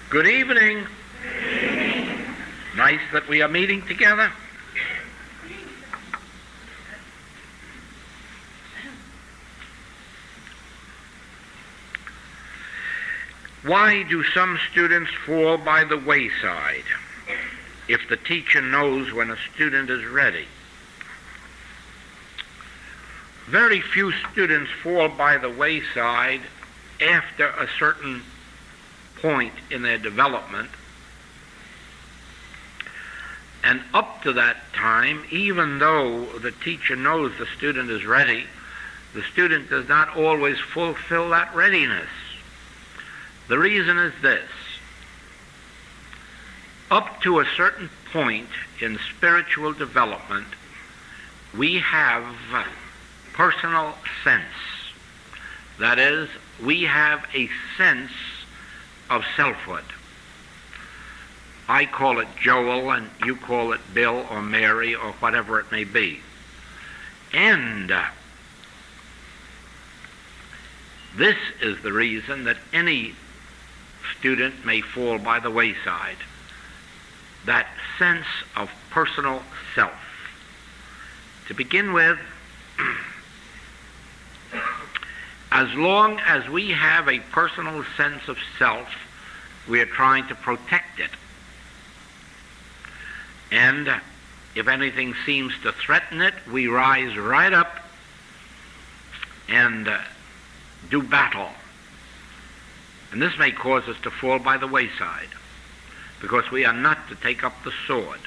Good evening. Nice that we are meeting together. Why do some students fall by the wayside if the teacher knows when a student is ready? Very few students fall by the wayside after a certain point in their development. And up to that time, even though the teacher knows the student is ready, the student does not always fulfill that readiness. The reason is this. Up to a certain point in spiritual development, we have personal sense. That is, we have a sense of selfhood. I call it Joel, and you call it Bill or Mary or whatever it may be. And this is the reason that any student may fall by the wayside. That sense of personal self. To begin with, as long as we have a personal sense of self, we are trying to protect it. And if anything seems to threaten it, we rise right up and do battle. And this may cause us to fall by the wayside, because we are not to take up the sword.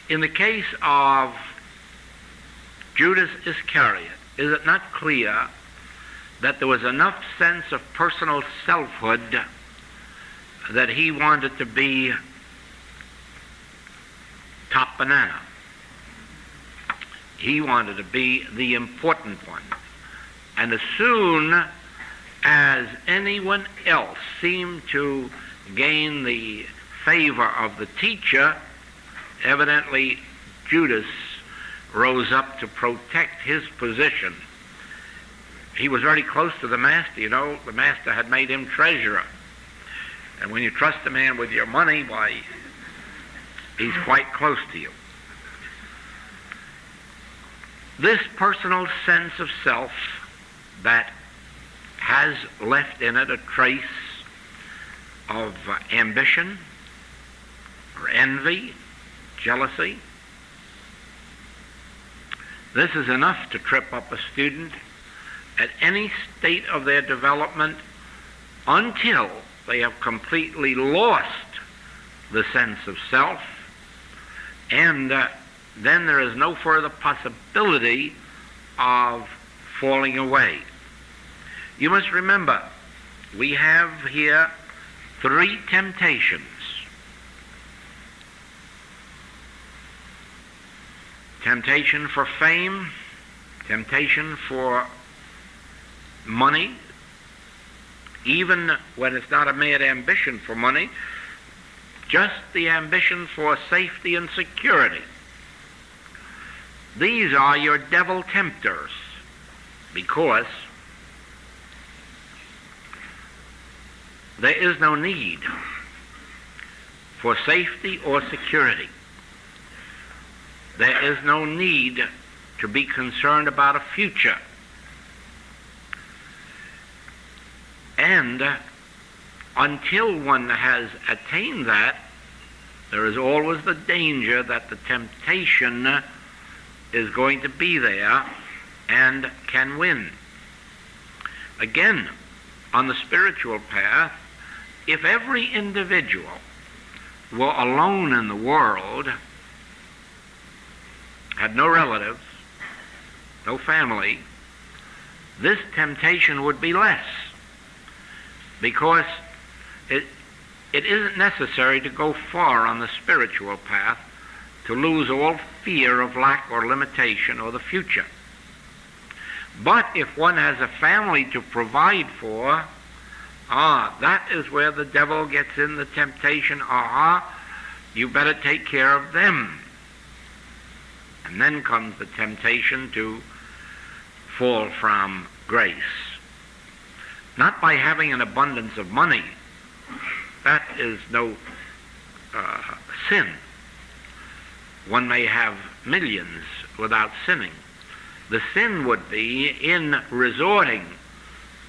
In the case of Judas Iscariot, is it not clear that there was enough sense of personal selfhood that he wanted to be top banana? He wanted to be the important one. And as soon as anyone else seemed to gain the favor of the teacher, evidently Judas rose up to protect his position. He was very close to the master, you know. The master had made him treasurer. And when you trust a man with your money, why, he's quite close to you. This personal sense of self that has left in it a trace of ambition or envy, jealousy. This is enough to trip up a student at any state of their development until they have completely lost the sense of self, and then there is no further possibility of falling away. You must remember, we have here 3 temptations. Temptation for fame, temptation for money, even when it's not a mad ambition for money, just the ambition for safety and security. These are your devil tempters, because there is no need for safety or security. There is no need to be concerned about a future. And until one has attained that, there is always the danger that the temptation is going to be there and can win. Again, on the spiritual path, if every individual were alone in the world, had no relatives, no family, this temptation would be less, because it isn't necessary to go far on the spiritual path to lose all fear of lack or limitation or the future. But if one has a family to provide for, that is where the devil gets in the temptation. You better take care of them. And then comes the temptation to fall from grace. Not by having an abundance of money, That is no sin. One may have millions without sinning. The sin would be in resorting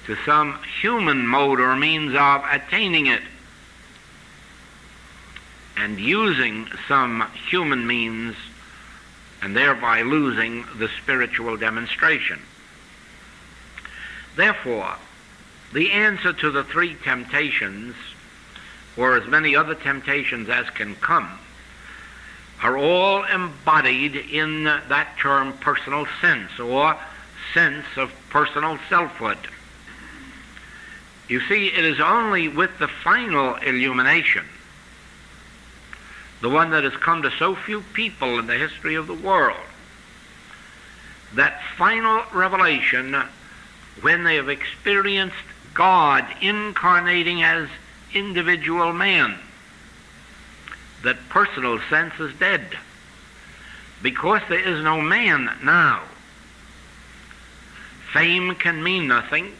to some human mode or means of attaining it, and using some human means and thereby losing the spiritual demonstration. Therefore, the answer to the three temptations, or as many other temptations as can come, are all embodied in that term personal sense, or sense of personal selfhood. You see, it is only with the final illumination, the one that has come to so few people in the history of the world, that final revelation when they have experienced God incarnating as individual man, that personal sense is dead, because there is no man now. Fame can mean nothing,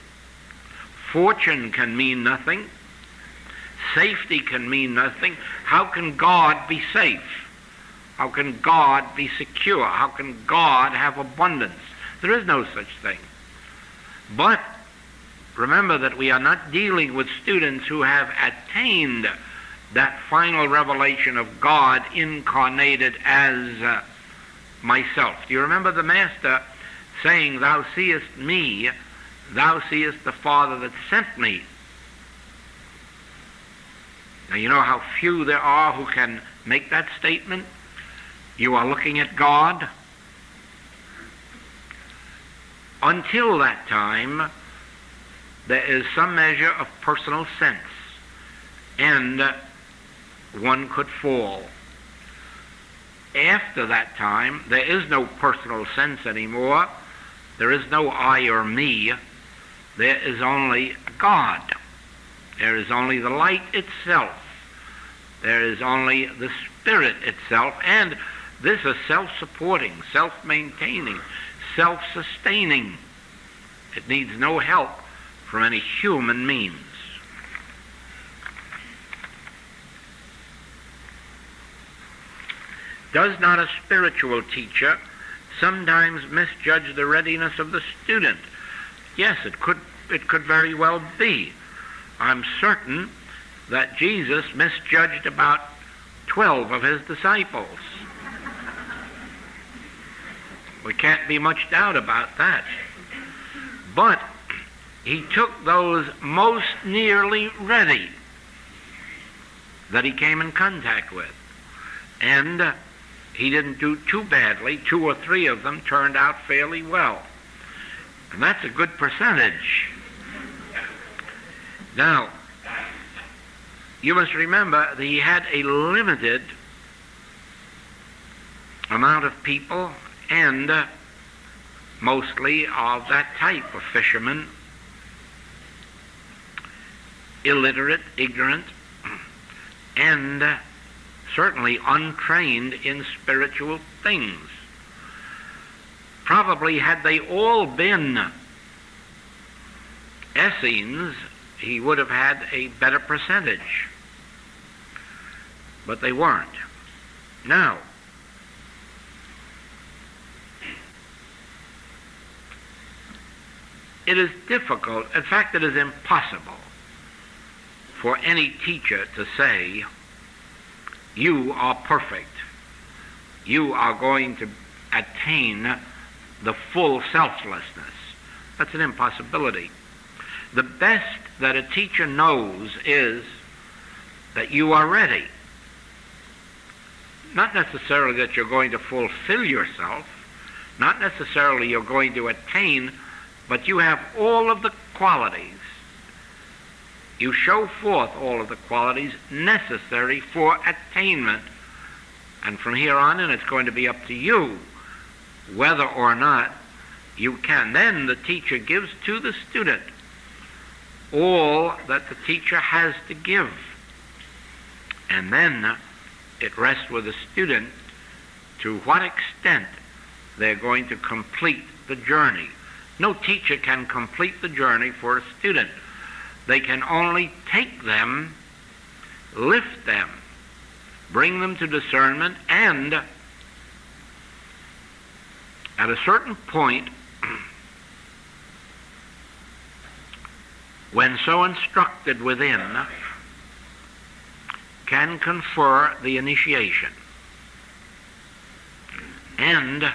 fortune can mean nothing, safety can mean nothing. How can God be safe? How can God be secure? How can God have abundance? There is no such thing. But remember that we are not dealing with students who have attained that final revelation of God incarnated as myself. Do you remember the Master saying, "Thou seest me, thou seest the Father that sent me"? Now you know how few there are who can make that statement. You are looking at God. Until that time, there is some measure of personal sense, and one could fall. After that time, there is no personal sense anymore. There is no I or me. There is only God. There is only the light itself. There is only the Spirit itself, and this is self-supporting, self-maintaining, self-sustaining. It needs no help from any human means. Does not a spiritual teacher sometimes misjudge the readiness of the student? Yes, it could very well be. I'm certain that Jesus misjudged about 12 of his disciples. We can't be much doubt about that. But he took those most nearly ready that he came in contact with. And he didn't do too badly. 2 or 3 of them turned out fairly well. And that's a good percentage. Now, you must remember that he had a limited amount of people, and mostly of that type of fishermen, illiterate, ignorant, and certainly untrained in spiritual things. Probably had they all been Essenes, he would have had a better percentage. But they weren't. Now, it is difficult, in fact it is impossible, for any teacher to say, you are perfect. You are going to attain the full selflessness. That's an impossibility. The best that a teacher knows is that you are ready. Not necessarily that you're going to fulfill yourself, not necessarily you're going to attain, but you have all of the qualities. You show forth all of the qualities necessary for attainment. And from here on in, it's going to be up to you whether or not you can. Then the teacher gives to the student all that the teacher has to give. And then it rests with the student to what extent they're going to complete the journey. No teacher can complete the journey for a student. They can only take them lift them, bring them to discernment, and at a certain point, when so instructed within, can confer the initiation. And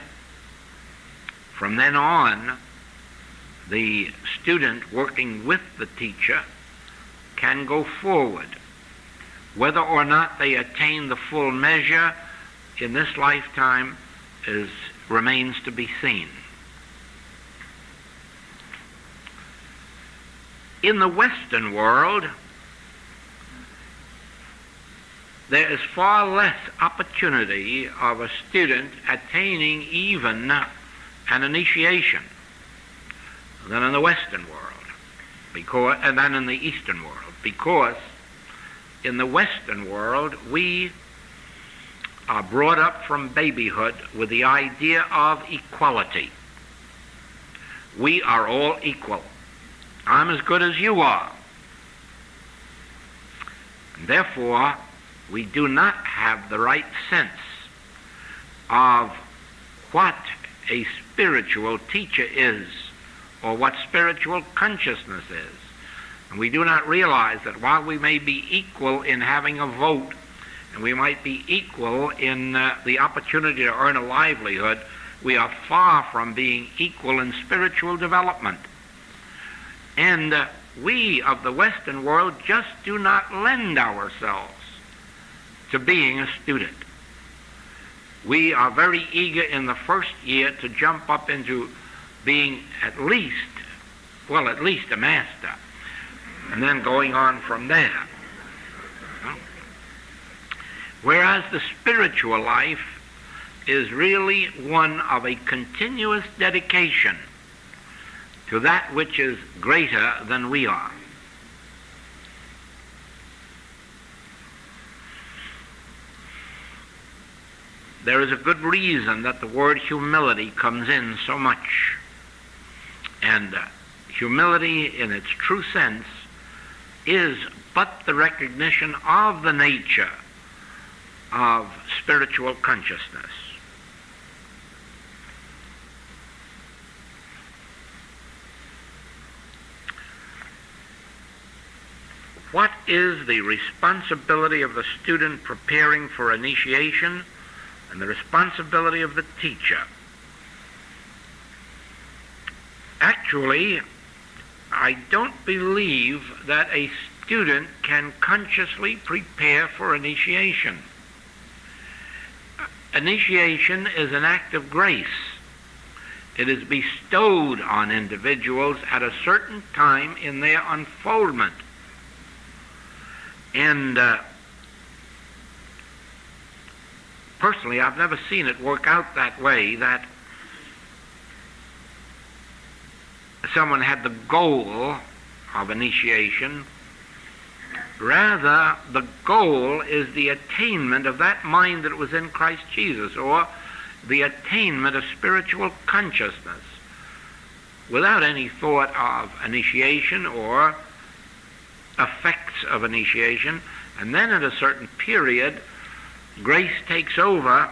from then on, the student working with the teacher can go forward. Whether or not they attain the full measure in this lifetime remains to be seen. In the Western world, there is far less opportunity of a student attaining even an initiation than in the Western world, and than in the Eastern world, because in the Western world we are brought up from babyhood with the idea of equality. We are all equal. I'm as good as you are. And therefore, we do not have the right sense of what a spiritual teacher is, or what spiritual consciousness is. And we do not realize that while we may be equal in having a vote, and we might be equal in the opportunity to earn a livelihood, we are far from being equal in spiritual development. And we of the Western world just do not lend ourselves to being a student. We are very eager in the first year to jump up into being at least a master, and then going on from there. Whereas the spiritual life is really one of a continuous dedication to that which is greater than we are. There is a good reason that the word humility comes in so much. And humility in its true sense is but the recognition of the nature of spiritual consciousness. What is the responsibility of the student preparing for initiation and the responsibility of the teacher? Actually, I don't believe that a student can consciously prepare for initiation. Initiation is an act of grace. It is bestowed on individuals at a certain time in their unfoldment. And personally, I've never seen it work out that way, that someone had the goal of initiation. Rather, the goal is the attainment of that mind that was in Christ Jesus, or the attainment of spiritual consciousness, without any thought of initiation or effects of initiation. And then at a certain period, grace takes over,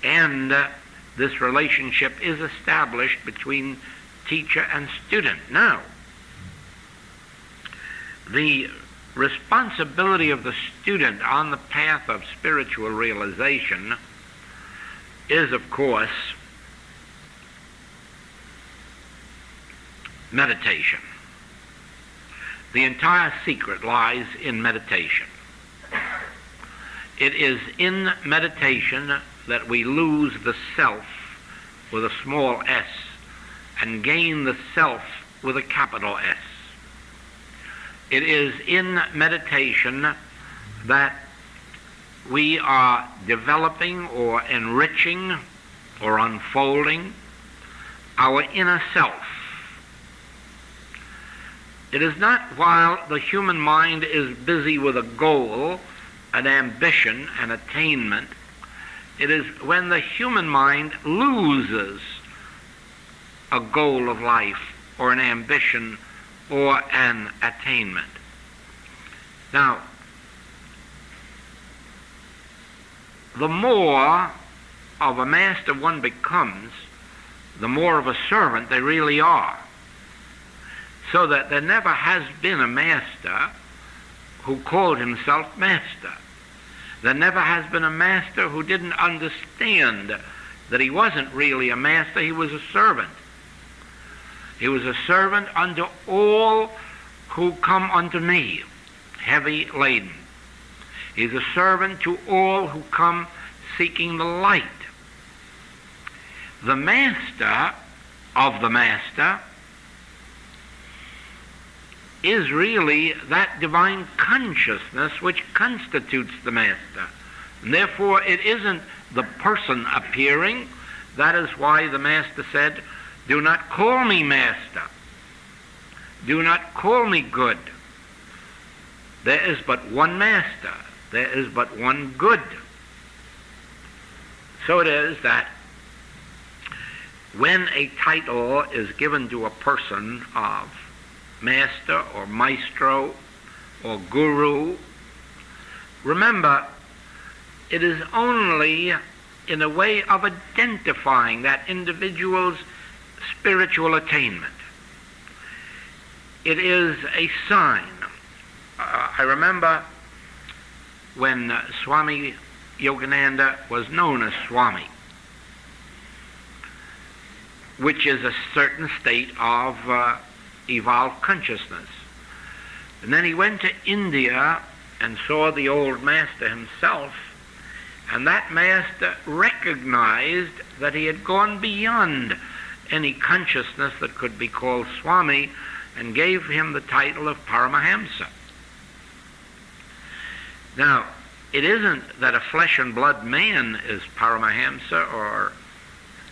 and this relationship is established between teacher and student. Now, the responsibility of the student on the path of spiritual realization is, of course, meditation. The entire secret lies in meditation. It is in meditation that we lose the self with a small s and gain the self with a capital S. It is in meditation that we are developing or enriching or unfolding our inner self. It is not while the human mind is busy with a goal, an ambition, an attainment. It is when the human mind loses a goal of life or an ambition or an attainment. Now, the more of a master one becomes, the more of a servant they really are. So that there never has been a master who called himself master. There never has been a master who didn't understand that he wasn't really a master, he was a servant. He was a servant unto all who come unto me, heavy laden. He's a servant to all who come seeking the light. The master of the master is really that divine consciousness which constitutes the master. And therefore, it isn't the person appearing. That is why the master said, "Do not call me master. Do not call me good. There is but one master. There is but one good." So it is that when a title is given to a person of master or maestro or guru, remember, it is only in a way of identifying that individual's spiritual attainment. It is a sign. I remember when Swami Yogananda was known as Swami, which is a certain state of evolved consciousness. And then he went to India and saw the old master himself, and that master recognized that he had gone beyond any consciousness that could be called Swami, and gave him the title of Paramahamsa. Now, it isn't that a flesh and blood man is Paramahamsa or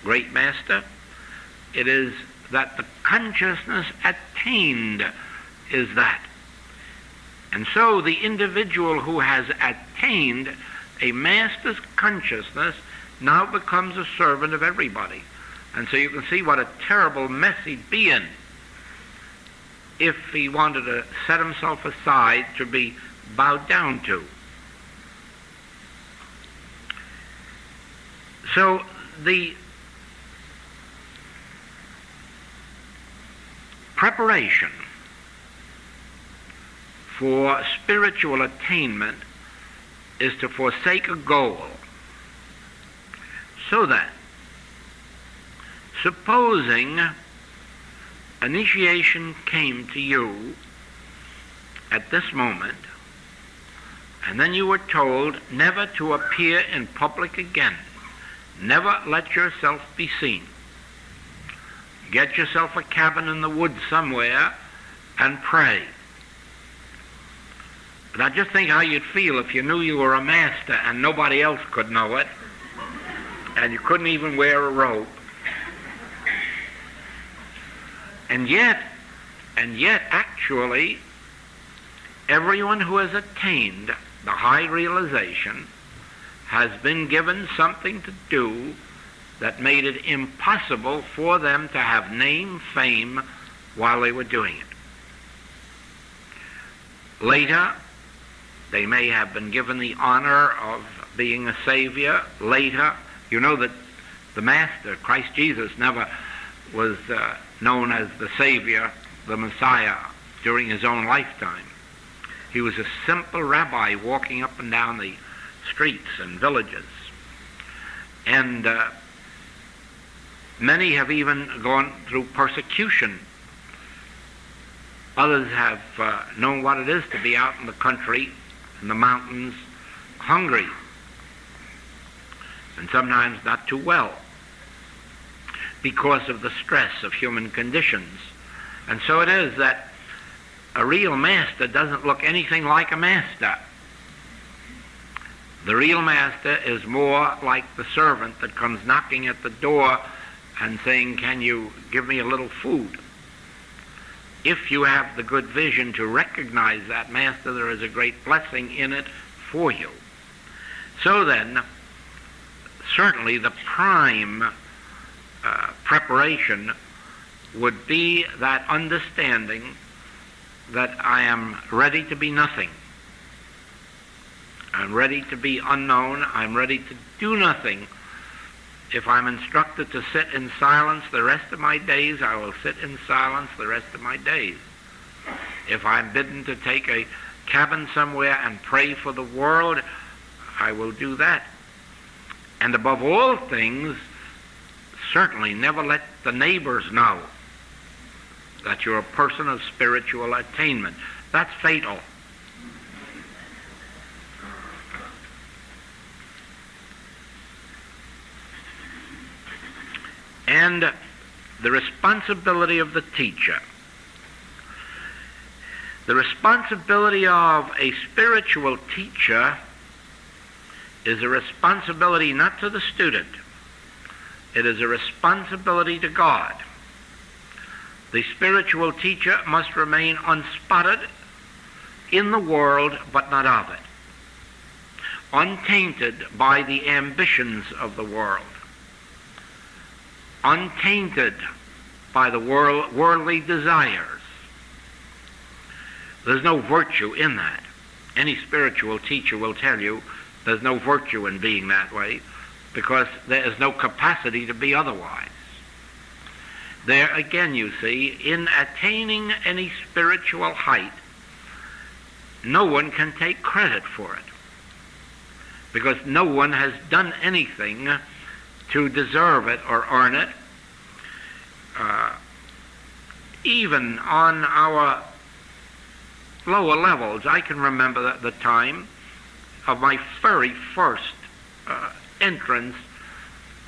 great master. It is that the consciousness attained is that. And so the individual who has attained a master's consciousness now becomes a servant of everybody. And so you can see what a terrible mess he'd be in if he wanted to set himself aside to be bowed down to. So the preparation for spiritual attainment is to forsake a goal, so that, supposing initiation came to you at this moment, and then you were told never to appear in public again, never let yourself be seen, get yourself a cabin in the woods somewhere and pray. Now just think how you'd feel if you knew you were a master and nobody else could know it, and you couldn't even wear a robe. And yet actually, everyone who has attained the high realization has been given something to do that made it impossible for them to have name, fame, while they were doing it. Later, they may have been given the honor of being a savior. Later, you know that the Master, Christ Jesus, never was known as the Savior, the Messiah, during his own lifetime. He was a simple rabbi walking up and down the streets and villages. And many have even gone through persecution. Others have known what it is to be out in the country, in the mountains, hungry, and sometimes not too well, because of the stress of human conditions. And so it is that a real master doesn't look anything like a master. The real master is more like the servant that comes knocking at the door and saying, "Can you give me a little food?" If you have the good vision to recognize that master, there is a great blessing in it for you. So then, certainly the prime preparation would be that understanding that I am ready to be nothing. I'm ready to be unknown. I'm ready to do nothing. If I'm instructed to sit in silence the rest of my days, I will sit in silence the rest of my days. If I'm bidden to take a cabin somewhere and pray for the world, I will do that. And above all things, certainly never let the neighbors know that you're a person of spiritual attainment. That's fatal. And the responsibility of the teacher. The responsibility of a spiritual teacher is a responsibility not to the student. It is a responsibility to God. The spiritual teacher must remain unspotted in the world, but not of it, untainted by the ambitions of the world, untainted by the worldly desires. There's no virtue in that. Any spiritual teacher will tell you there's no virtue in being that way, because there is no capacity to be otherwise. There again, you see, in attaining any spiritual height, no one can take credit for it, because no one has done anything to deserve it or earn it. Even on our lower levels, I can remember the time of my very first entrance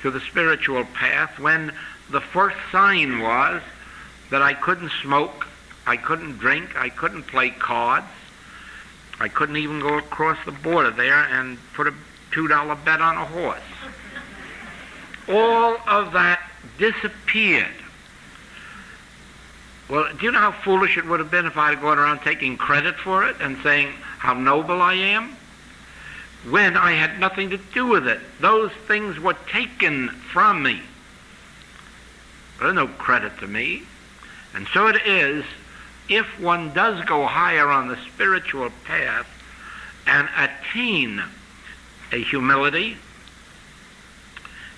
to the spiritual path, when the first sign was that I couldn't smoke, I couldn't drink, I couldn't play cards, I couldn't even go across the border there and put a $2 bet on a horse. All of that disappeared. Well, do you know how foolish it would have been if I had gone around taking credit for it and saying how noble I am, when I had nothing to do with it? Those things were taken from me. There's no credit to me. And so it is, if one does go higher on the spiritual path and attain a humility,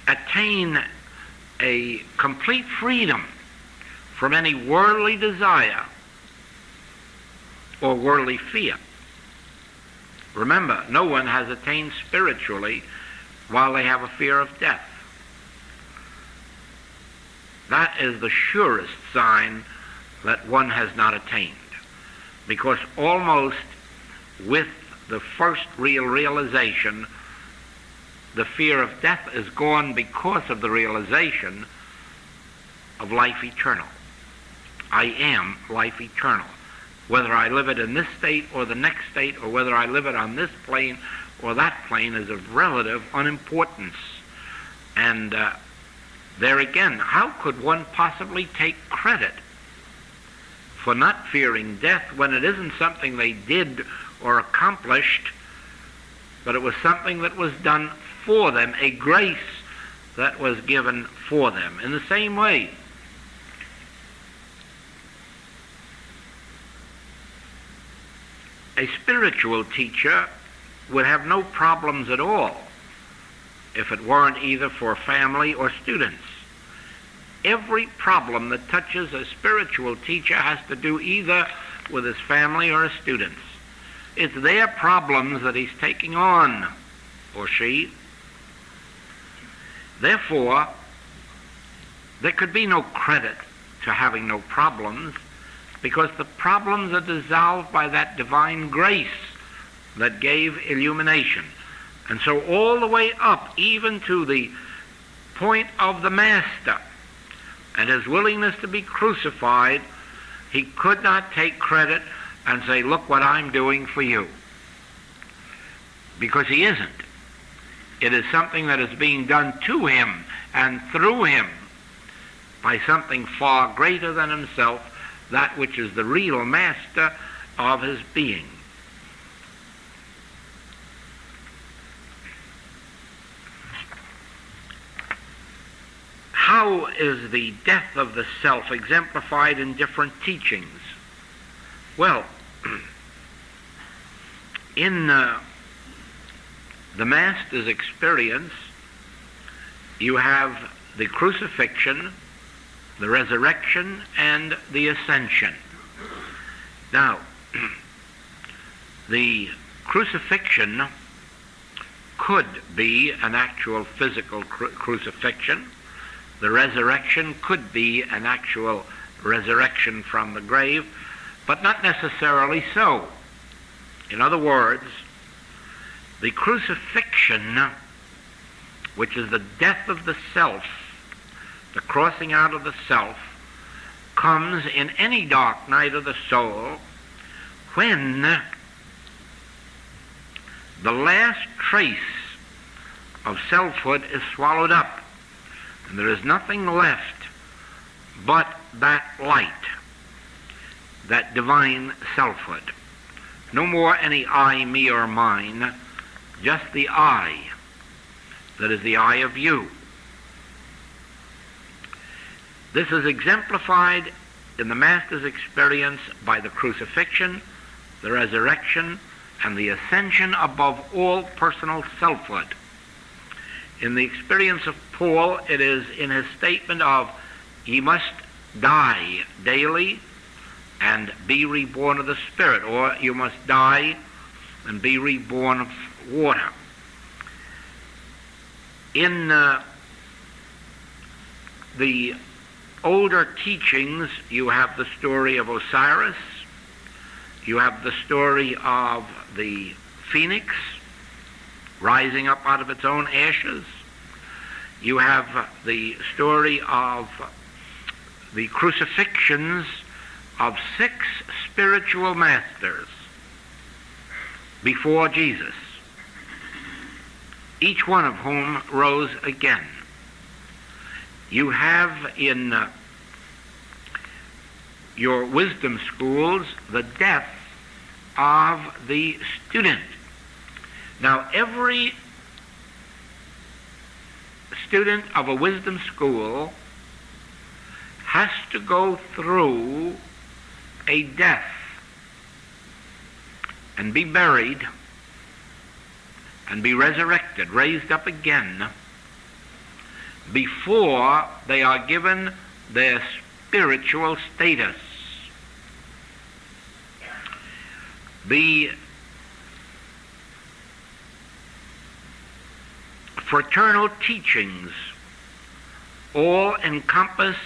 attain a complete freedom from any worldly desire or worldly fear. Remember, no one has attained spiritually while they have a fear of death. That is the surest sign that one has not attained, because almost with the first real realization, the fear of death is gone because of the realization of life eternal. I am life eternal. Whether I live it in this state or the next state, or whether I live it on this plane or that plane, is of relative unimportance. And there again, how could one possibly take credit for not fearing death when it isn't something they did or accomplished, but it was something that was done for them, a grace that was given for them? In the same way, a spiritual teacher would have no problems at all if it weren't either for family or students. Every problem that touches a spiritual teacher has to do either with his family or his students. It's their problems that he's taking on, or she. Therefore, there could be no credit to having no problems, because the problems are dissolved by that divine grace that gave illumination. And so all the way up, even to the point of the Master and his willingness to be crucified, he could not take credit and say, look what I'm doing for you. Because he isn't. It is something that is being done to him and through him by something far greater than himself, that which is the real master of his being. How is the death of the self exemplified in different teachings? Well, in the Master's experience, you have the crucifixion, the resurrection, and the ascension. Now, the crucifixion could be an actual physical crucifixion. The resurrection could be an actual resurrection from the grave, but not necessarily so. In other words, the crucifixion, which is the death of the self, the crossing out of the self, comes in any dark night of the soul when the last trace of selfhood is swallowed up, and there is nothing left but that light, that divine selfhood. No more any I, me, or mine, just the I, that is the I of you. This is exemplified in the Master's experience by the crucifixion, the resurrection, and the ascension above all personal selfhood. In the experience of Paul, it is in his statement of, ye must die daily and be reborn of the Spirit, or you must die and be reborn of water. In the older teachings, you have the story of Osiris, you have the story of the phoenix rising up out of its own ashes, you have the story of the crucifixions of 6 spiritual masters before Jesus, each one of whom rose again. You have in your wisdom schools the death of the student. Now, every student of a wisdom school has to go through a death and be buried and be resurrected, raised up again, before they are given their spiritual status. The fraternal teachings all encompass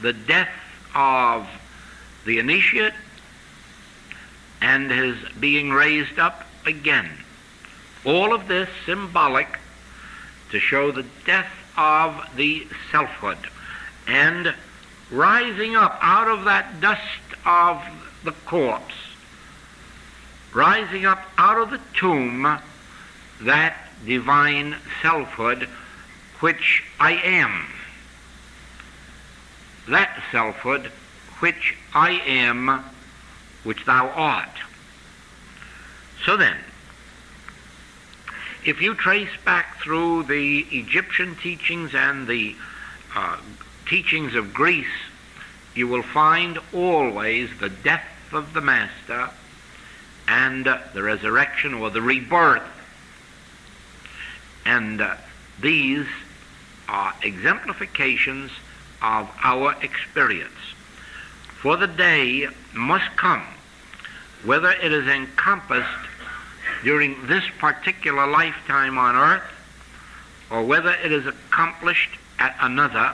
the death of the initiate and his being raised up again. All of this symbolic to show the death of the selfhood and rising up out of that dust of the corpse, rising up out of the tomb, that divine selfhood which I am, that selfhood which I am, which thou art. So then, if you trace back through the Egyptian teachings and the teachings of Greece, you will find always the death of the Master and the resurrection or the rebirth. And these are exemplifications of our experience. For the day must come, whether it is encompassed during this particular lifetime on earth, or whether it is accomplished at another,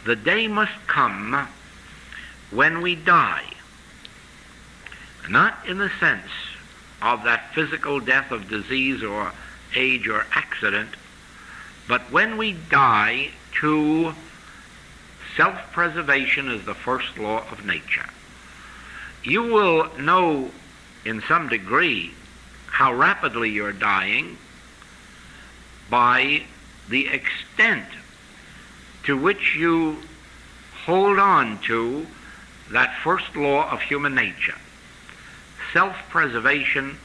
the day must come when we die. Not in the sense of that physical death of disease or age or accident, but when we die to self-preservation as the first law of nature. You will know in some degree how rapidly you're dying by the extent to which you hold on to that first law of human nature. Self-preservation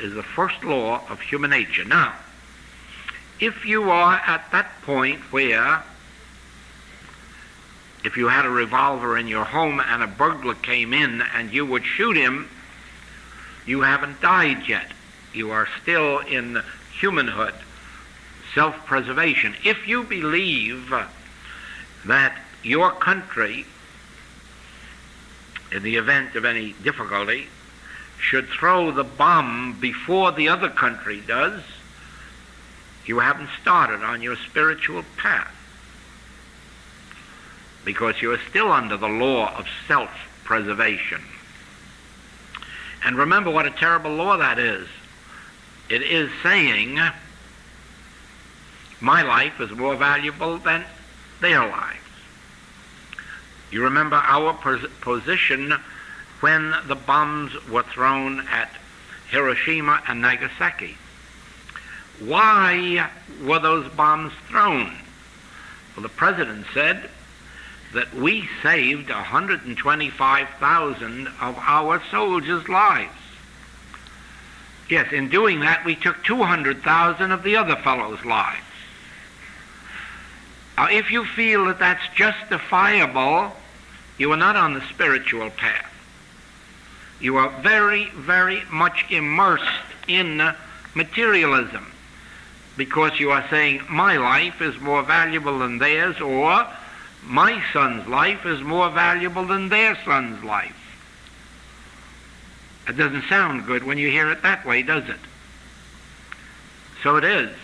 is the first law of human nature. Now, if you are at that point where, if you had a revolver in your home and a burglar came in and you would shoot him, you haven't died yet. You are still in humanhood, self-preservation. If you believe that your country, in the event of any difficulty, should throw the bomb before the other country does, you haven't started on your spiritual path, because you are still under the law of self-preservation. And remember what a terrible law that is. It is saying, my life is more valuable than their lives. You remember our position when the bombs were thrown at Hiroshima and Nagasaki. Why were those bombs thrown? Well, the president said that we saved 125,000 of our soldiers' lives. Yes, in doing that, we took 200,000 of the other fellows' lives. Now, if you feel that that's justifiable, you are not on the spiritual path. You are very, very much immersed in materialism, because you are saying, my life is more valuable than theirs, or my son's life is more valuable than their son's life. It doesn't sound good when you hear it that way, does it? So it is.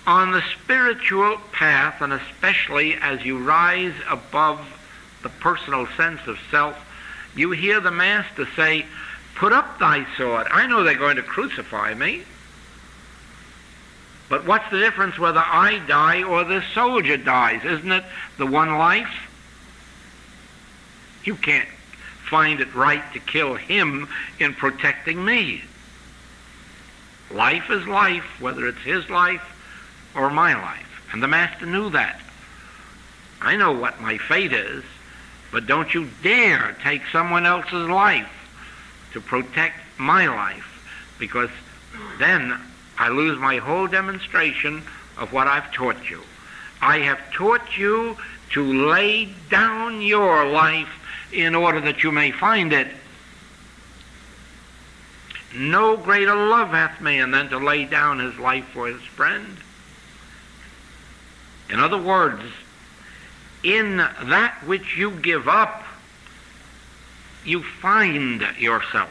On the spiritual path, and especially as you rise above the personal sense of self, you hear the Master say, put up thy sword. I know they're going to crucify me, but what's the difference whether I die or this soldier dies? Isn't it the one life? You can't find it right to kill him in protecting me. Life is life, whether it's his life or my life. And the Master knew that. I know what my fate is, but don't you dare take someone else's life to protect my life, because then I lose my whole demonstration of what I've taught you. I have taught you to lay down your life in order that you may find it. No greater love hath man than to lay down his life for his friend. In other words, in that which you give up, you find yourself.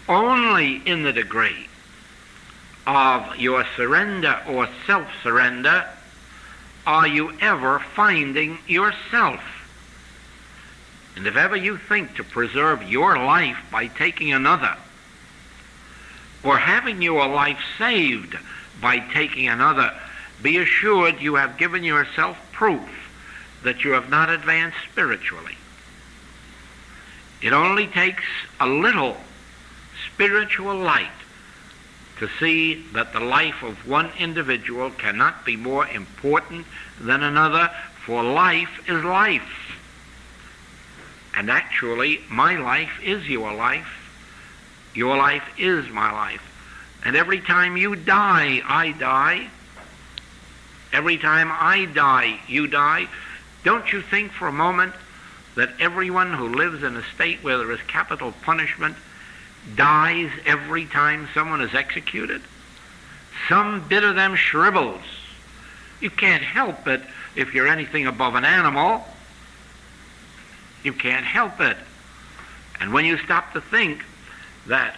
Only in the degree of your surrender or self-surrender are you ever finding yourself. And if ever you think to preserve your life by taking another, or having your life saved by taking another, be assured you have given yourself proof that you have not advanced spiritually. It only takes a little spiritual light to see that the life of one individual cannot be more important than another, for life is life. And actually, my life is your life. Your life is my life. And every time you die, I die. Every time I die, you die. Don't you think for a moment that everyone who lives in a state where there is capital punishment dies every time someone is executed? Some bit of them shrivels. You can't help it if you're anything above an animal. You can't help it. And when you stop to think that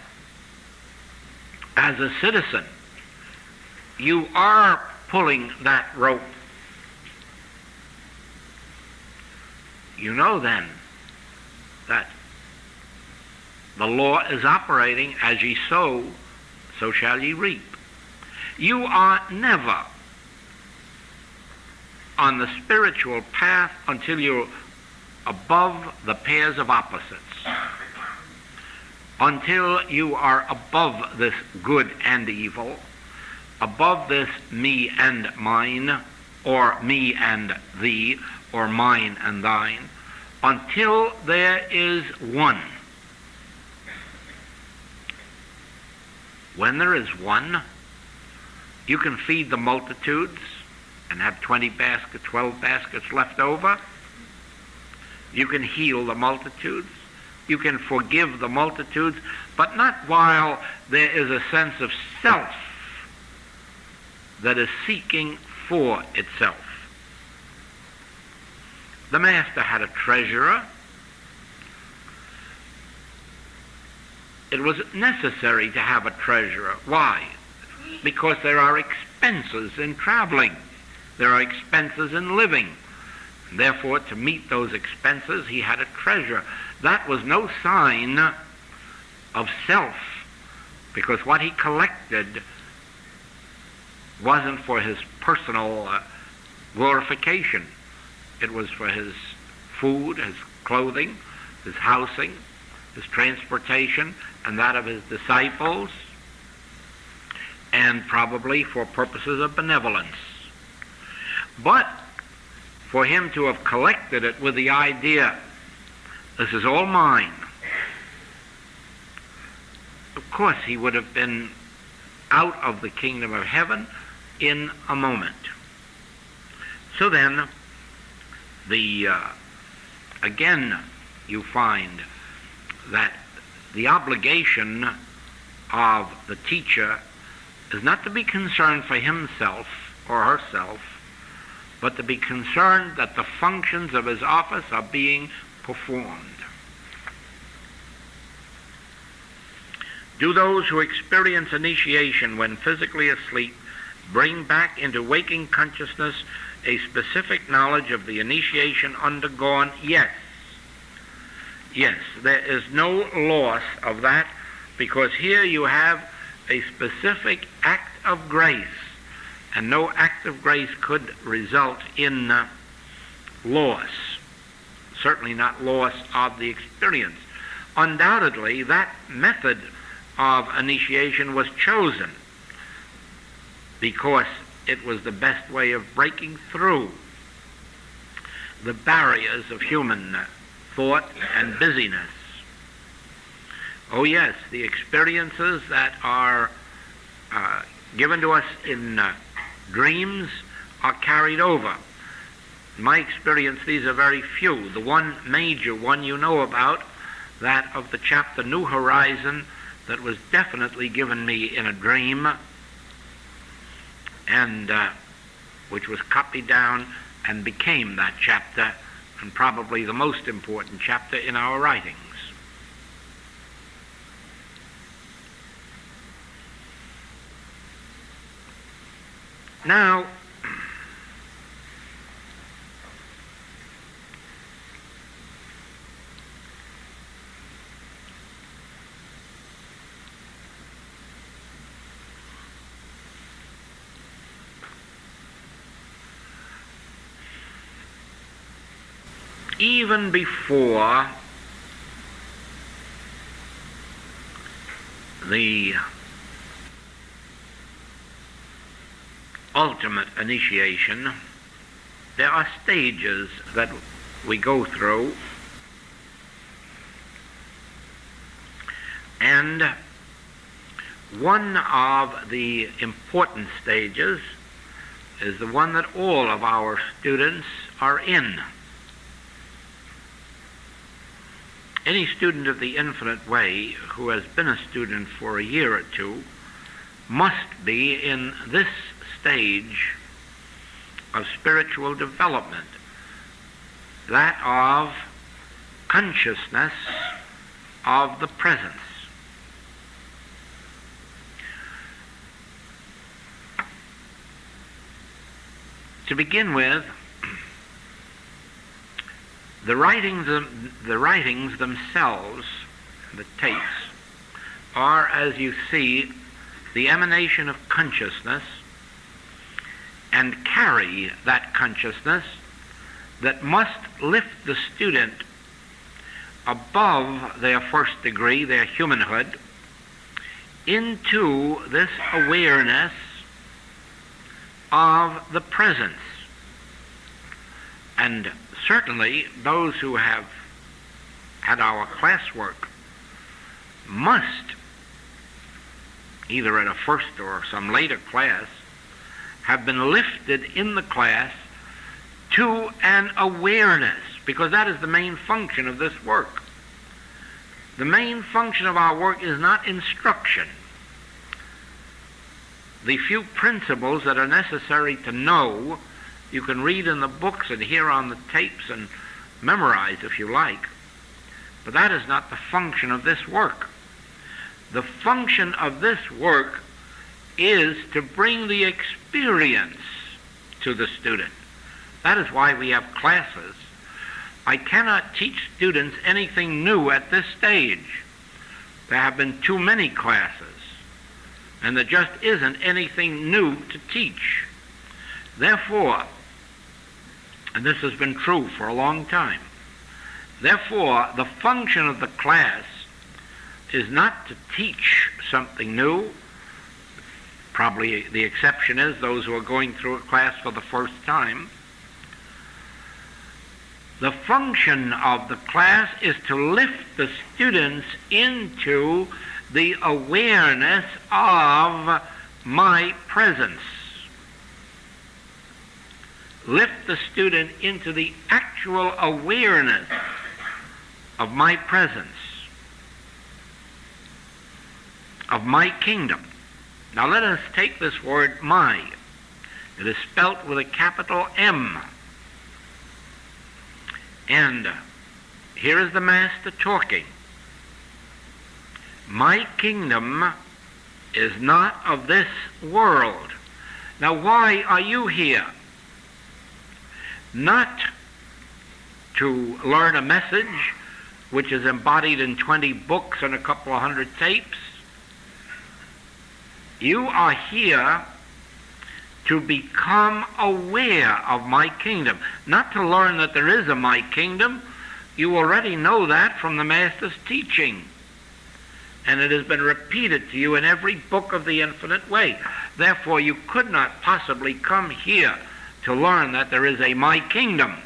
as a citizen you are pulling that rope, you know then that the law is operating. As ye sow, so shall ye reap. You are never on the spiritual path until you're above the pairs of opposites. Until you are above this good and evil, above this me and mine, or me and thee, or mine and thine, until there is one. When there is one, you can feed the multitudes and have 20 baskets, 12 baskets left over. You can heal the multitudes You can forgive the multitudes, but not while there is a sense of self that is seeking for itself. The master had a treasurer. It was necessary to have a treasurer. Why? Because there are expenses in traveling. There are expenses in living. Therefore, to meet those expenses, he had a treasurer. That was no sign of self, because what he collected wasn't for his personal glorification. It was for his food, his clothing, his housing, his transportation, and that of his disciples, and probably for purposes of benevolence. But for him to have collected it with the idea, this is all mine, of course he would have been out of the kingdom of heaven in a moment. So then, again, you find that the obligation of the teacher is not to be concerned for himself or herself, but to be concerned that the functions of his office are being performed. Do those who experience initiation when physically asleep bring back into waking consciousness a specific knowledge of the initiation undergone? Yes. Yes, there is no loss of that, because here you have a specific act of grace, and no act of grace could result in loss, certainly not loss of the experience. Undoubtedly, that method of initiation was chosen because it was the best way of breaking through the barriers of human thought and busyness. Oh yes, the experiences that are given to us in dreams are carried over. In my experience, these are very few. The one major one you know about, that of the chapter New Horizon, that was definitely given me in a dream, and which was copied down and became that chapter, and probably the most important chapter in our writings. Now, even before the ultimate initiation, there are stages that we go through, and one of the important stages is the one that all of our students are in. Any student of the Infinite Way who has been a student for a year or two must be in this stage of spiritual development, that of consciousness of the presence. To begin with, the writings themselves, the tapes, are, as you see, the emanation of consciousness, and carry that consciousness that must lift the student above their first degree, their humanhood, into this awareness of the presence. And certainly those who have had our classwork must, either at a first or some later class, have been lifted in the class to an awareness, because that is the main function of this work, The main function of our work is not instruction. The few principles that are necessary to know, you can read in the books and hear on the tapes and memorize if you like. But that is not the function of this work. The function of this work is to bring the experience to the student. That is why we have classes. I cannot teach students anything new at this stage. There have been too many classes, and there just isn't anything new to teach. Therefore, and this has been true for a long time, therefore, the function of the class is not to teach something new. Probably the exception is those who are going through a class for the first time. The function of the class is to lift the students into the awareness of my presence. Lift the student into the actual awareness of my presence, of my kingdom. Now let us take this word my. It is spelt with a capital M. And here is the Master talking. My kingdom is not of this world. Now why are you here? Not to learn a message which is embodied in 20 books and a couple of hundred tapes. You are here to become aware of my kingdom, not to learn that there is a my kingdom. You already know that from the Master's teaching, and it has been repeated to you in every book of the Infinite Way. Therefore, you could not possibly come here to learn that there is a my kingdom.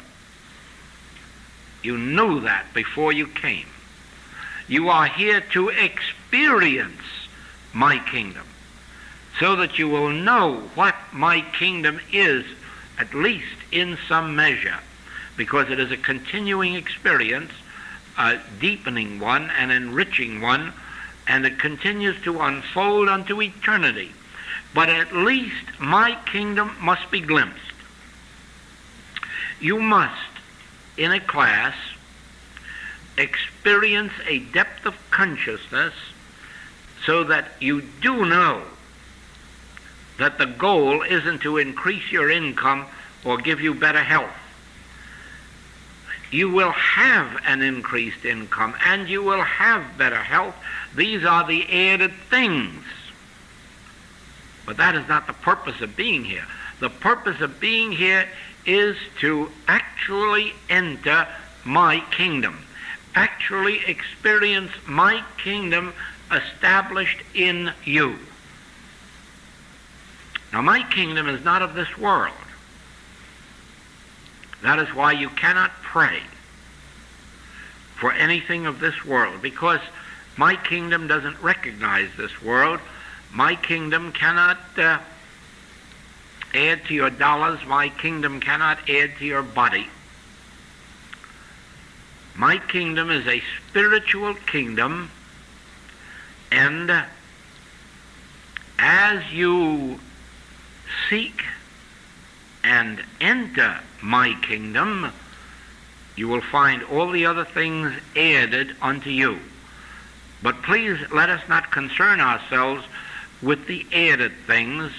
You knew that before you came. You are here to experience my kingdom, so that you will know what my kingdom is, at least in some measure, because it is a continuing experience, a deepening one, an enriching one, and it continues to unfold unto eternity. But at least my kingdom must be glimpsed. You must, in a class, experience a depth of consciousness so that you do know that the goal isn't to increase your income or give you better health. You will have an increased income and you will have better health. These are the added things. But that is not the purpose of being here. The purpose of being here is to actually enter my kingdom, actually experience my kingdom established in you. Now, my kingdom is not of this world. That is why you cannot pray for anything of this world, because my kingdom doesn't recognize this world. My kingdom cannot add to your dollars. My kingdom cannot add to your body. My kingdom is a spiritual kingdom, and as you seek and enter my kingdom, you will find all the other things added unto you. But please let us not concern ourselves with the added things.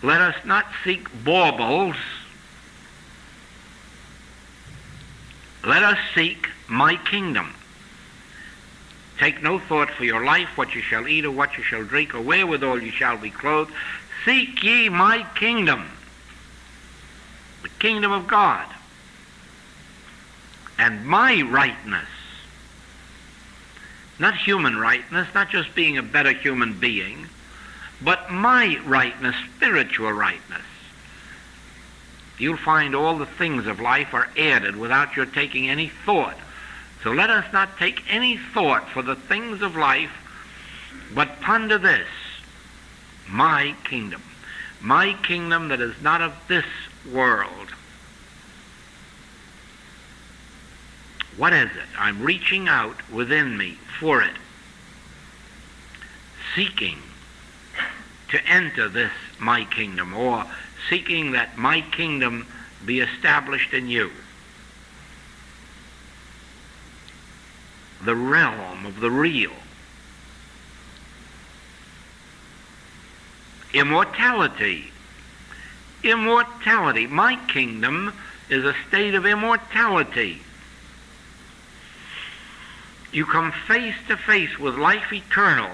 Let us not seek baubles. Let us seek my kingdom. Take no thought for your life, what you shall eat or what you shall drink, or wherewithal you shall be clothed. Seek ye my kingdom, the kingdom of God, and my rightness. Not human rightness, not just being a better human being, but my rightness, spiritual rightness. You'll find all the things of life are added without your taking any thought. So let us not take any thought for the things of life, but ponder this: my kingdom that is not of this world. What is it? I'm reaching out within me for it, seeking to enter this my kingdom, or seeking that my kingdom be established in you. The realm of the real. Immortality. Immortality. My kingdom is a state of immortality. You come face to face with life eternal,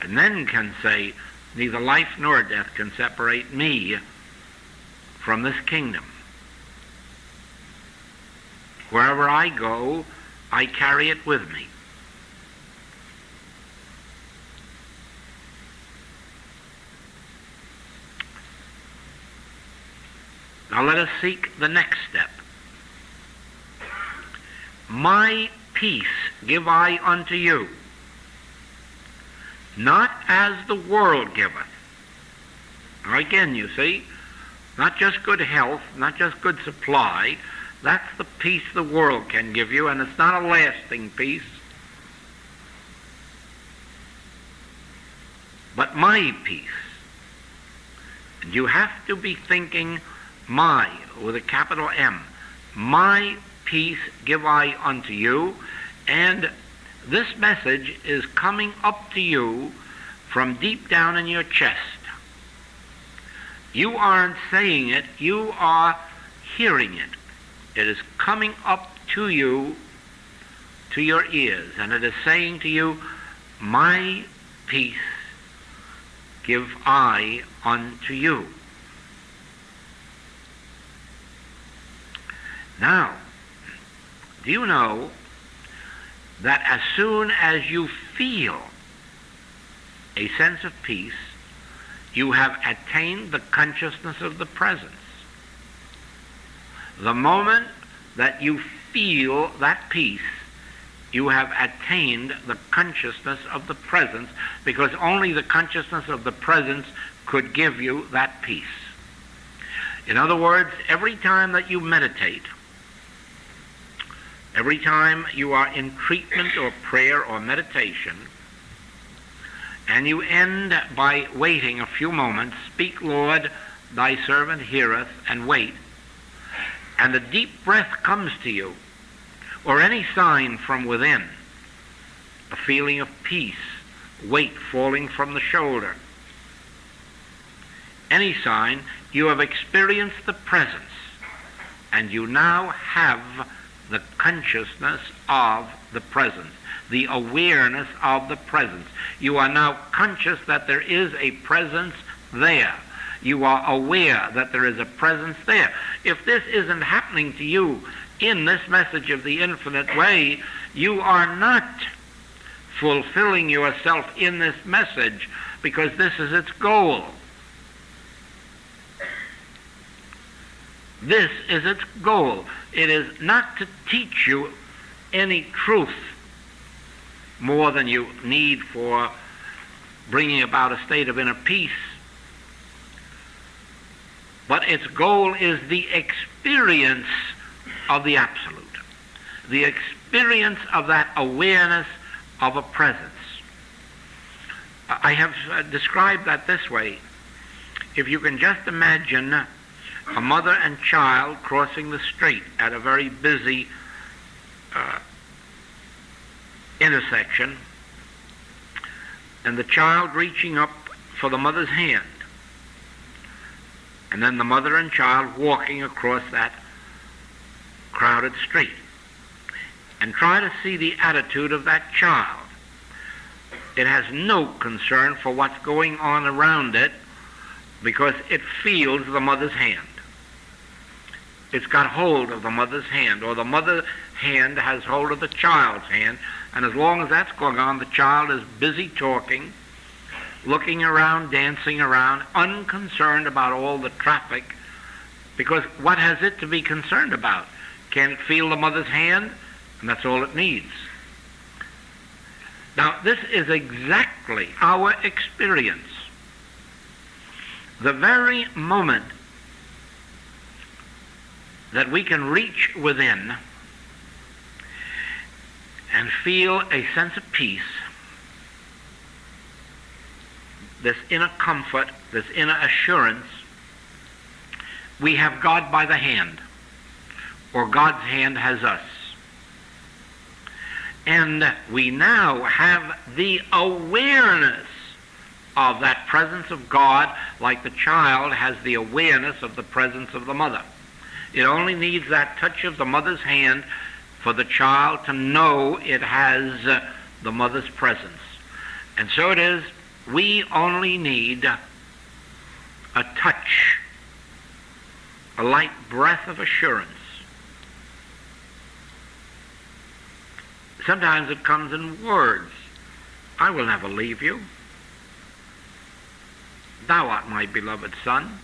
and then can say, neither life nor death can separate me from this kingdom. Wherever I go, I carry it with me. Now let us seek the next step. My peace give I unto you, not as the world giveth. Now again, you see, not just good health, not just good supply. That's the peace the world can give you, and it's not a lasting peace. But my peace. And you have to be thinking my, with a capital M. My peace give I unto you, and this message is coming up to you from deep down in your chest. You aren't saying it, you are hearing it. It is coming up to you, to your ears, and it is saying to you, my peace give I unto you. Now, do you know that as soon as you feel a sense of peace, you have attained the consciousness of the presence? The moment that you feel that peace, you have attained the consciousness of the presence, because only the consciousness of the presence could give you that peace. In other words, every time that you meditate, every time you are in treatment or prayer or meditation, and you end by waiting a few moments, speak, Lord, thy servant heareth, and wait, and a deep breath comes to you, or any sign from within, a feeling of peace, weight falling from the shoulder, any sign, you have experienced the presence, and you now have the consciousness of the presence, the awareness of the presence. You are now conscious that there is a presence there. You are aware that there is a presence there. If this isn't happening to you in this message of the infinite way, you are not fulfilling yourself in this message, because this is its goal. This is its goal. It is not to teach you any truth more than you need for bringing about a state of inner peace, but its goal is the experience of the absolute, the experience of that awareness of a presence. I have described that this way. If you can just imagine a mother and child crossing the street at a very busy intersection, and the child reaching up for the mother's hand, and then the mother and child walking across that crowded street, and try to see the attitude of that child. It has no concern for what's going on around it, because it feels the mother's hand. It's got hold of the mother's hand, or the mother's hand has hold of the child's hand, and as long as that's going on, the child is busy talking, looking around, dancing around, unconcerned about all the traffic, because what has it to be concerned about? Can it feel the mother's hand? And that's all it needs. Now, this is exactly our experience. The very moment that we can reach within and feel a sense of peace, this inner comfort, this inner assurance, we have God by the hand, or God's hand has us. And we now have the awareness of that presence of God, like the child has the awareness of the presence of the mother. It only needs that touch of the mother's hand for the child to know it has the mother's presence. And so it is, we only need a touch, a light breath of assurance. Sometimes it comes in words. I will never leave you. Thou art my beloved Son.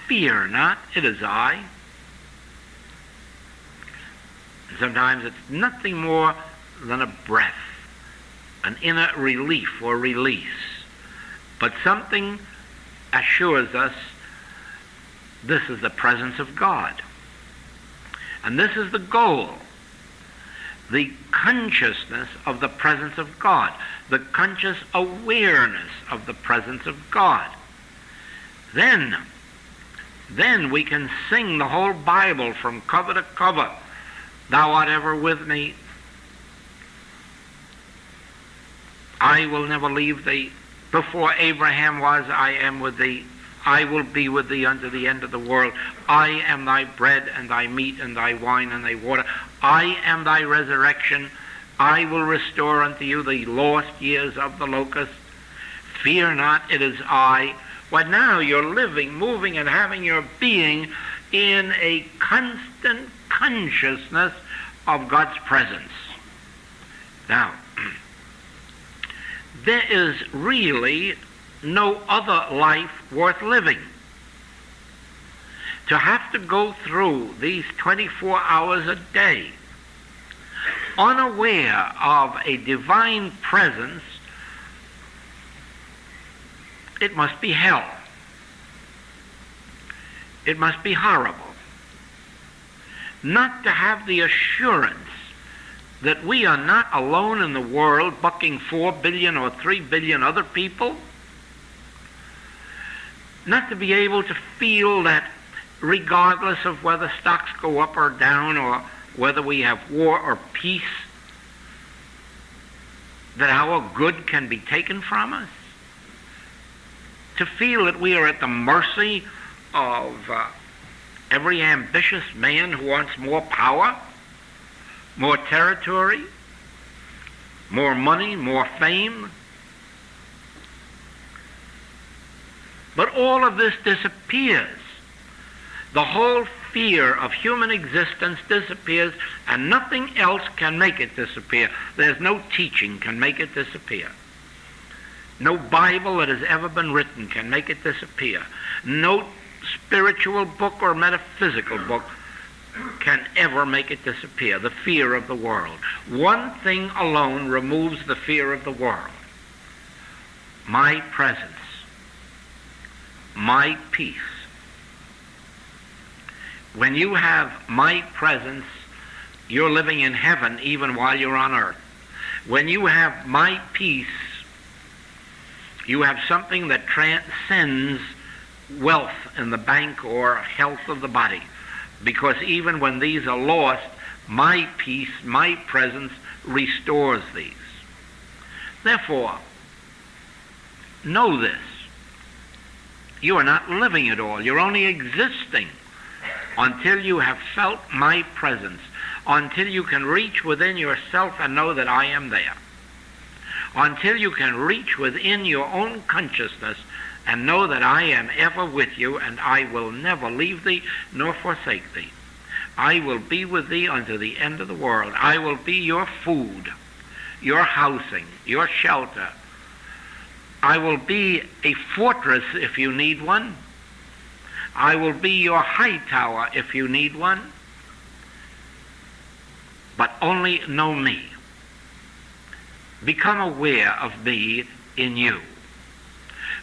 Fear not, it is I. And sometimes it's nothing more than a breath, an inner relief or release. But something assures us this is the presence of God. And this is the goal, the consciousness of the presence of God, the conscious awareness of the presence of God. Then we can sing the whole Bible from cover to cover. Thou art ever with me. I will never leave thee. Before Abraham was, I am with thee. I will be with thee unto the end of the world. I am thy bread and thy meat and thy wine and thy water. I am thy resurrection. I will restore unto you the lost years of the locust. Fear not, it is I. Well, now you're living, moving, and having your being in a constant consciousness of God's presence. Now, there is really no other life worth living. To have to go through these 24 hours a day unaware of a divine presence, it must be hell. It must be horrible. Not to have the assurance that we are not alone in the world, bucking 4 billion or 3 billion other people. Not to be able to feel that regardless of whether stocks go up or down, or whether we have war or peace, that our good can be taken from us. To feel that we are at the mercy of every ambitious man who wants more power, more territory, more money, more fame. But all of this disappears. The whole fear of human existence disappears, and nothing else can make it disappear. There's no teaching can make it disappear. No Bible that has ever been written can make it disappear. No spiritual book or metaphysical book can ever make it disappear. The fear of the world. One thing alone removes the fear of the world. My presence. My peace. When you have my presence, you're living in heaven even while you're on earth. When you have my peace, you have something that transcends wealth in the bank or health of the body. Because even when these are lost, my peace, my presence restores these. Therefore, know this. You are not living at all. You're only existing until you have felt my presence, until you can reach within yourself and know that I am there, until you can reach within your own consciousness and know that I am ever with you, and I will never leave thee nor forsake thee. I will be with thee unto the end of the world. I will be your food, your housing, your shelter. I will be a fortress if you need one. I will be your high tower if you need one. But only know me. Become aware of me in you.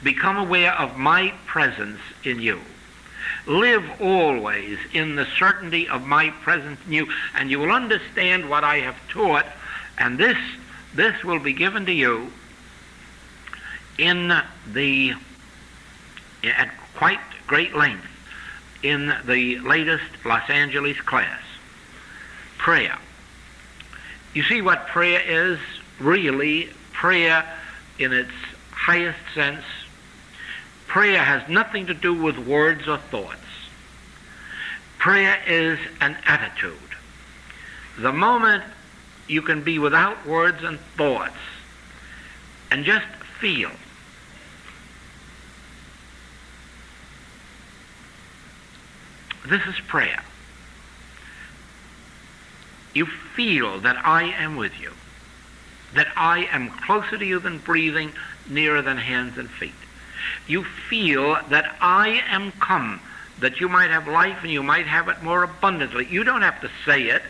Become aware of my presence in you. Live always in the certainty of my presence in you, and you will understand what I have taught, and this will be given to you at quite great length in the latest Los Angeles class. Prayer. You see what prayer is? Really, prayer in its highest sense. Prayer has nothing to do with words or thoughts. Prayer is an attitude. The moment you can be without words and thoughts and just feel. This is prayer. You feel that I am with you, that I am closer to you than breathing, nearer than hands and feet. You feel that I am come, that you might have life and you might have it more abundantly. You don't have to say it.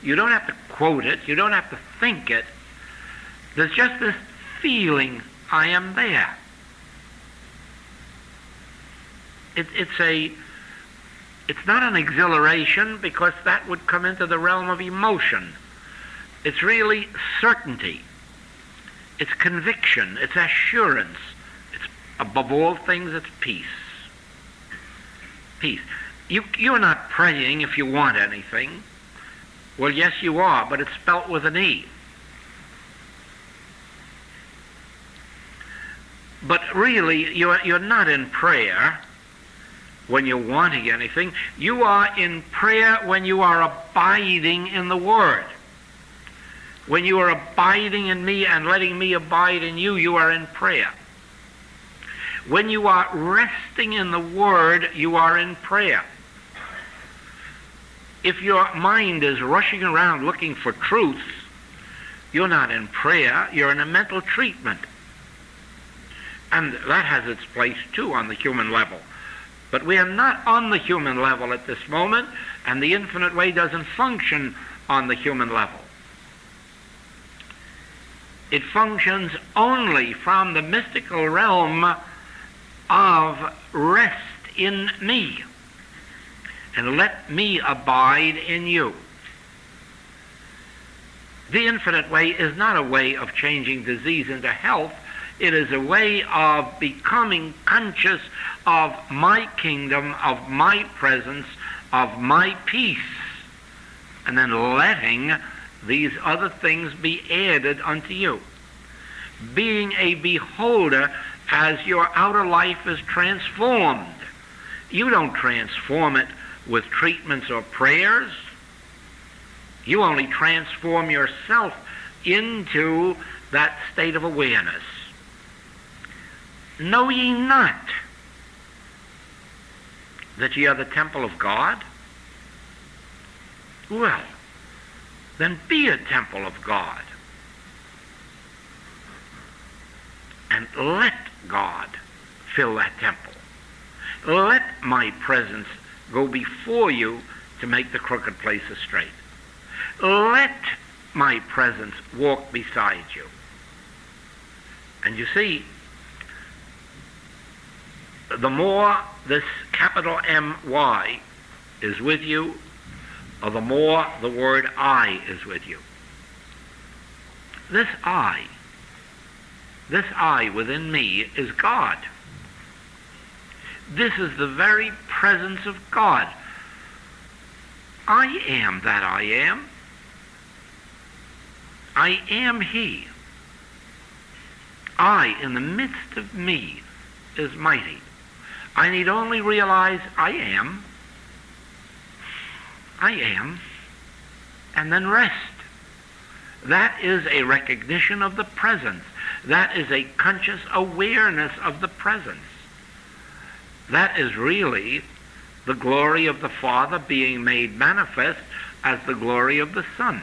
You don't have to quote it. You don't have to think it. There's just this feeling, I am there. It's not an exhilaration, because that would come into the realm of emotion. It's really certainty. It's conviction. It's assurance. It's, above all things, it's peace. Peace. You're not praying if you want anything. Well, yes, you are, but it's spelt with an E. But really, you're not in prayer when you're wanting anything. You are in prayer when you are abiding in the Word. When you are abiding in me and letting me abide in you, you are in prayer. When you are resting in the Word, you are in prayer. If your mind is rushing around looking for truths, you're not in prayer, you're in a mental treatment. And that has its place too on the human level. But we are not on the human level at this moment, and the infinite way doesn't function on the human level. It functions only from the mystical realm of rest in me, and let me abide in you. The infinite way is not a way of changing disease into health. It is a way of becoming conscious of my kingdom, of my presence, of my peace, and then letting these other things be added unto you. Being a beholder as your outer life is transformed. You don't transform it with treatments or prayers. You only transform yourself into that state of awareness. Know ye not that ye are the temple of God? Well, then be a temple of God. And let God fill that temple. Let my presence go before you to make the crooked places straight. Let my presence walk beside you. And you see, the more this capital M-Y is with you, or the more the word I is with you. This I within me is God. This is the very presence of God. I am that I am. I am He. I, in the midst of me, is mighty. I need only realize I am, and then rest. That is a recognition of the presence. That is a conscious awareness of the presence. That is really the glory of the Father being made manifest as the glory of the Son.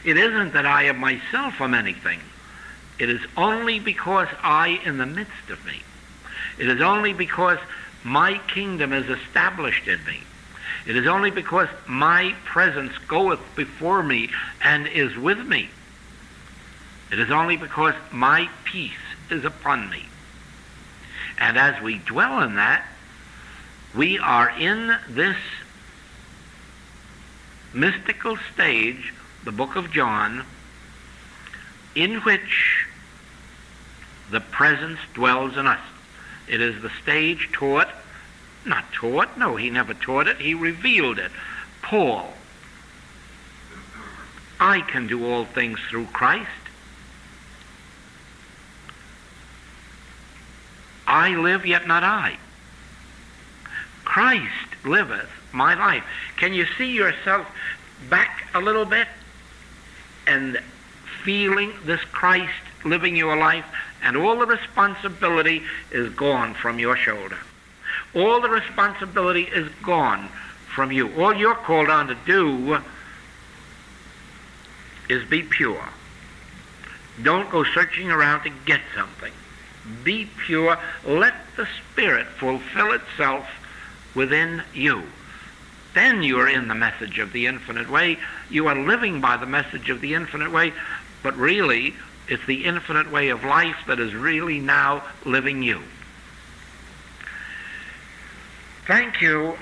It isn't that I of myself am anything. It is only because I in the midst of me. It is only because my kingdom is established in me. It is only because my presence goeth before me and is with me. It is only because my peace is upon me. And as we dwell in that, We are in this mystical stage, the book of John, in which the presence dwells in us. It is the stage taught, not taught, no, he never taught it, he revealed it. Paul, I can do all things through Christ. I live, yet not I. Christ liveth my life. Can you see yourself back a little bit and feeling this Christ living your life, and all the responsibility is gone from your shoulder. All the responsibility is gone from you. All you're called on to do is be pure. Don't go searching around to get something. Be pure. Let the Spirit fulfill itself within you. Then you are in the message of the infinite way. You are living by the message of the infinite way, but really it's the infinite way of life that is really now living you. Thank you.